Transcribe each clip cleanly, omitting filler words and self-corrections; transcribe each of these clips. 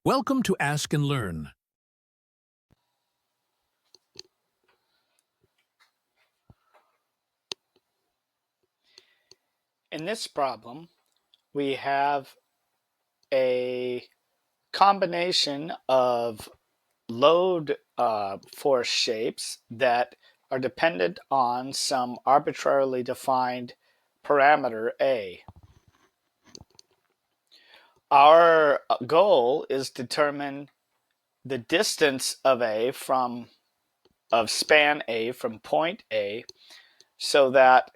Welcome to Ask and Learn. In this problem, we have a combination of load force shapes that are dependent on some arbitrarily defined parameter A. Our goal is to determine the distance of span A from point A so that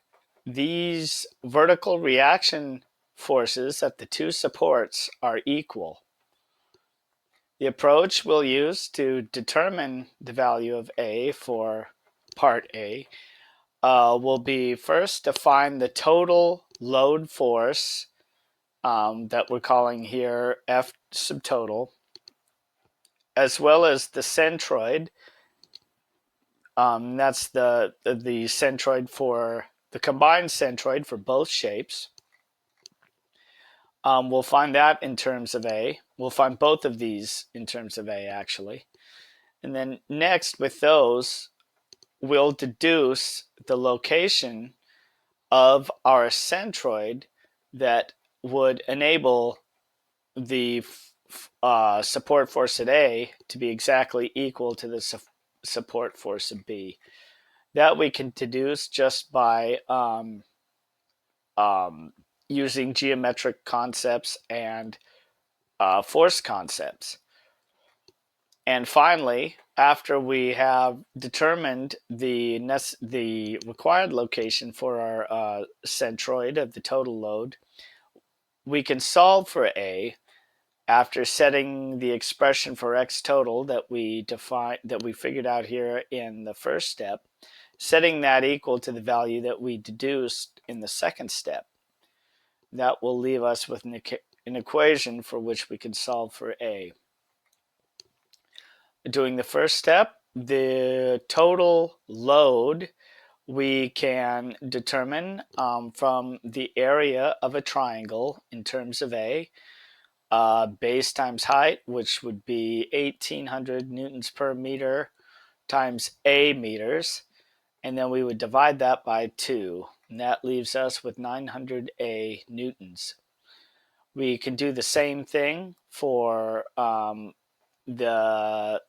these vertical reaction forces at the two supports are equal. The approach we'll use to determine the value of A for part A will be first to find the total load force that we're calling here F subtotal, as well as the centroid. That's the centroid for the combined centroid for both shapes. We'll find that in terms of A. We'll find both of these in terms of A, actually. And then next, with those, we'll deduce the location of our centroid that would enable the support force at A to be exactly equal to the support force of B. That we can deduce just by using geometric concepts and force concepts. And finally, after we have determined the required location for our centroid of the total load, we can solve for A after setting the expression for x total that we figured out here in the first step, setting that equal to the value that we deduced in the second step. That will leave us with an equation for which we can solve for A. Doing the first step, the total load we can determine from the area of a triangle in terms of A, base times height, which would be 1800 newtons per meter times A meters, and then we would divide that by 2, and that leaves us with 900 A newtons. We can do the same thing for the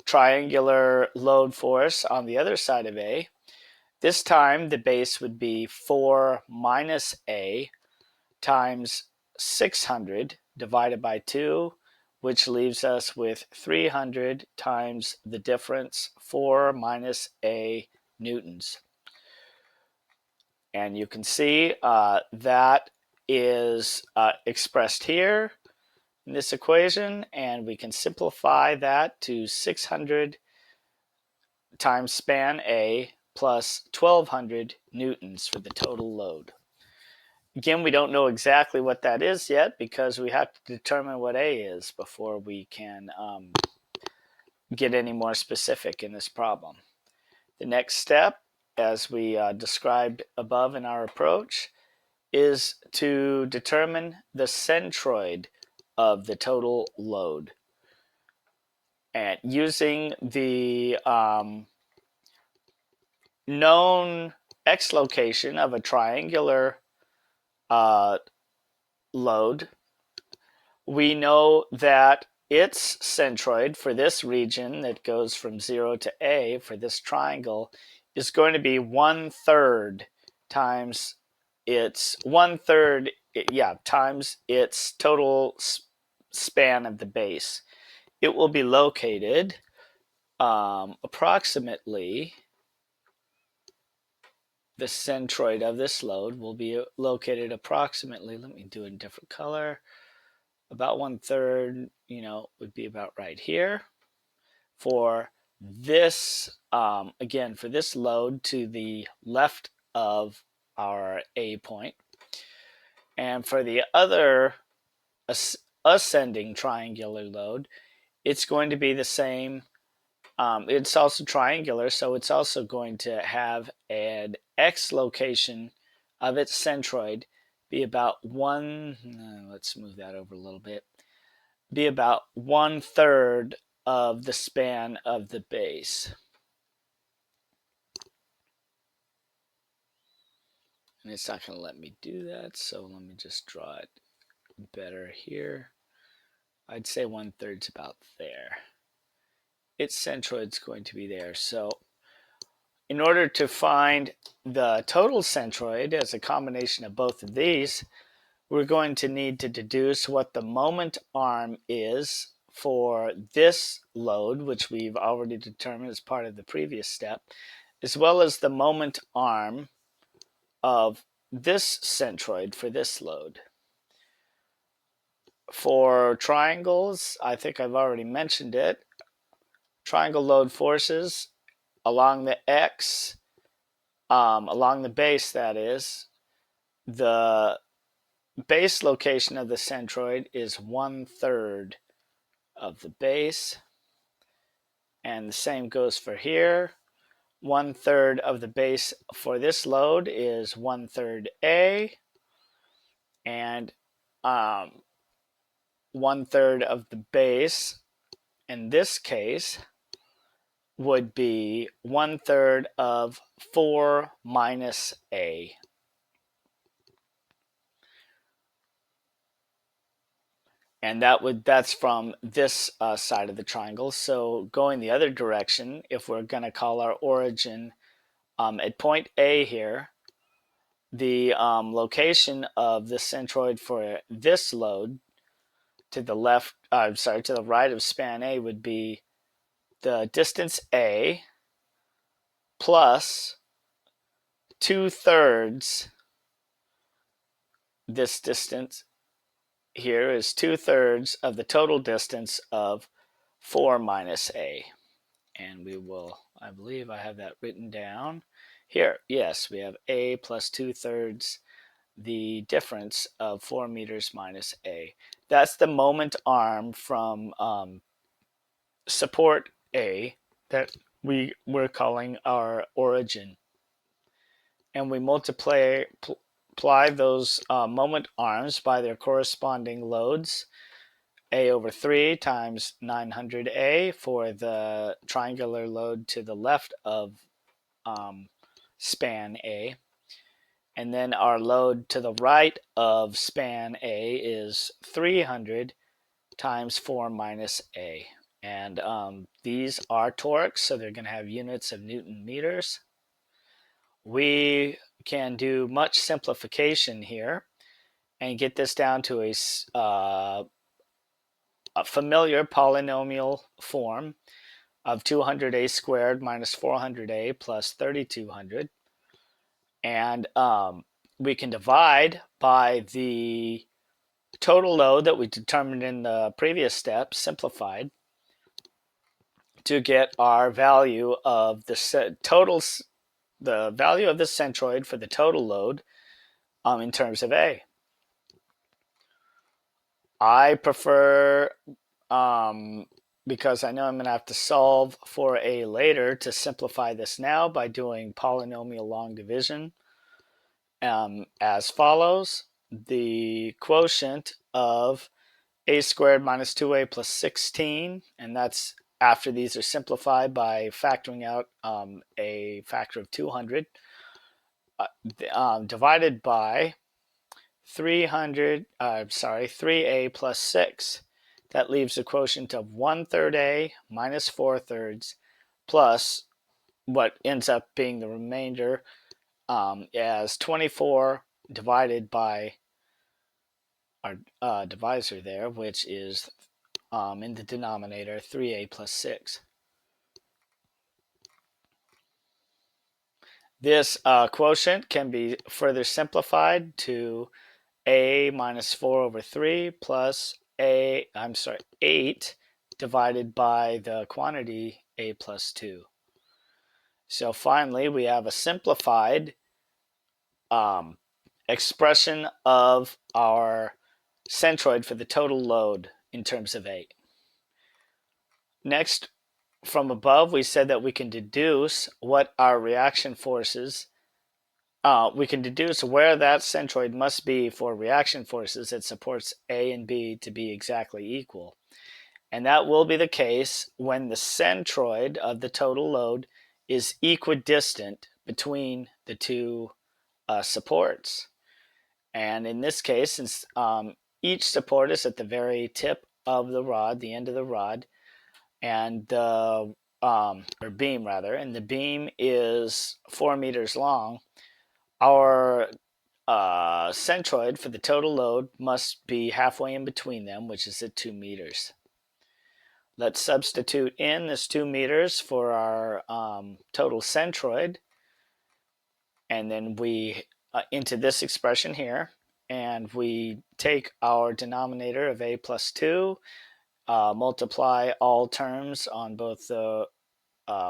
triangular load force on the other side of A. This time the base would be 4 minus A times 600 divided by 2, which leaves us with 300 times the difference, 4 minus A newtons. And you can see that is expressed here in this equation, and we can simplify that to 600 times span A plus 1200 newtons for the total load. Again, we don't know exactly what that is yet because we have to determine what A is before we can get any more specific in this problem. The next step, as we described above in our approach, is to determine the centroid of the total load. And using the known x location of a triangular load, we know that its centroid for this region that goes from 0 to A for this triangle is going to be 1/3 times its times its total span of the base. It will be located approximately, the centroid of this load will be located approximately, let me do it in a different color, about 1/3, would be about right here. For this, again, for this load to the left of our A point. And for the other ascending triangular load, it's going to be the same. It's also triangular, so it's also going to have an x location of its centroid be about let's move that over a little bit, be about 1/3 of the span of the base. And it's not going to let me do that, so let me just draw it better here. I'd say 1/3's about there. Its centroid's going to be there. So in order to find the total centroid as a combination of both of these, we're going to need to deduce what the moment arm is for this load, which we've already determined as part of the previous step, as well as the moment arm of this centroid for this load. For triangles, I think I've already mentioned it. Triangle load forces along the x, along the base, that is, the base location of the centroid is 1/3 of the base, and the same goes for here. 1/3 of the base for this load is 1/3 A, and 1/3 of the base in this case would be 1/3 of 4 minus A. And that's from this side of the triangle. So going the other direction, if we're going to call our origin at point A here, the location of the centroid for this load to the left, to the right of span A would be the distance A plus 2/3. This distance here is 2/3 of the total distance of 4 minus A. And we will, I believe I have that written down here. Yes, we have A plus 2/3, the difference of 4 meters minus A. That's the moment arm from support A that we're calling our origin. And we multiply those moment arms by their corresponding loads. A over 3 times 900A for the triangular load to the left of span A. And then our load to the right of span A is 300 times 4 minus A. And these are torques, so they're going to have units of Newton meters. We can do much simplification here and get this down to a familiar polynomial form of 200A squared minus 400A plus 3200. And we can divide by the total load that we determined in the previous step, simplified, to get our value of the value of the centroid for the total load in terms of A. I prefer, because I know I'm going to have to solve for A later, to simplify this now by doing polynomial long division as follows. The quotient of A squared minus 2A plus 16, and that's after these are simplified by factoring out a factor of 200, divided by 3A plus 6. That leaves a quotient of 1/3 A minus 4/3 plus what ends up being the remainder as 24 divided by our divisor there, which is in the denominator 3A plus 6. This quotient can be further simplified to A minus 4 over 3 plus 8 divided by the quantity A plus 2. So finally, we have a simplified expression of our centroid for the total load in terms of A. Next, from above, we said that we can deduce what our reaction forces, we can deduce where that centroid must be for reaction forces that supports A and B to be exactly equal. And that will be the case when the centroid of the total load is equidistant between the two supports. And in this case, since each support is at the very tip of the rod, the end of the rod, and the or beam rather, and the beam is 4 meters long, our centroid for the total load must be halfway in between them, which is at 2 meters. Let's substitute in this 2 meters for our total centroid, and then we into this expression here, and we take our denominator of a plus 2, multiply all terms on both the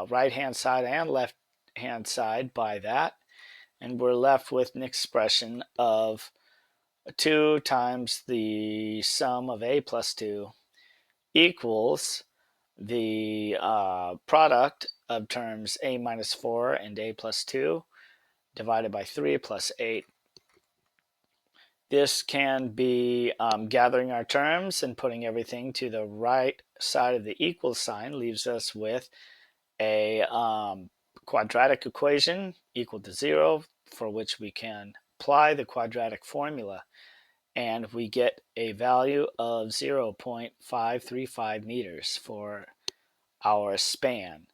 right hand side and left hand side by that, and we're left with an expression of 2 times the sum of a plus 2 equals the product of terms a minus 4 and a plus 2 divided by 3 plus 8. This can be gathering our terms and putting everything to the right side of the equal sign leaves us with a quadratic equation equal to 0, for which we can apply the quadratic formula, and we get a value of 0.535 meters for our span.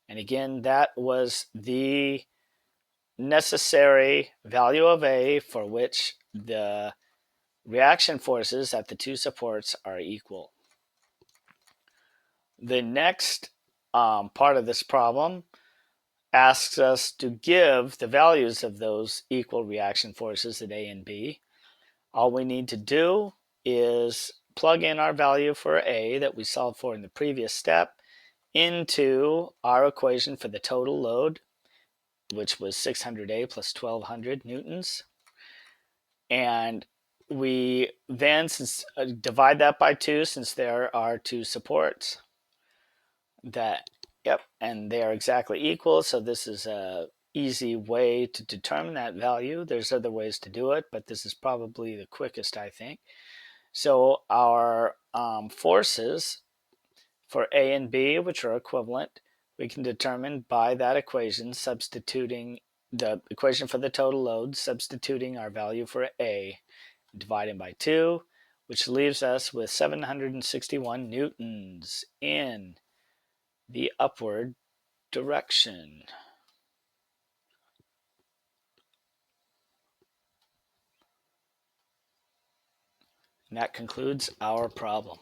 And again, that was the necessary value of A for which the reaction forces at the two supports are equal. The next part of this problem asks us to give the values of those equal reaction forces at A and B. All we need to do is plug in our value for A that we solved for in the previous step into our equation for the total load, which was 600A plus 1200 newtons. And we then divide that by 2 since there are 2 supports. And they are exactly equal, so this is a easy way to determine that value. There's other ways to do it, but this is probably the quickest, I think. So our forces for A and B, which are equivalent, we can determine by that equation, substituting the equation for the total load, substituting our value for A, dividing by 2, which leaves us with 761 newtons in the upward direction. And that concludes our problem.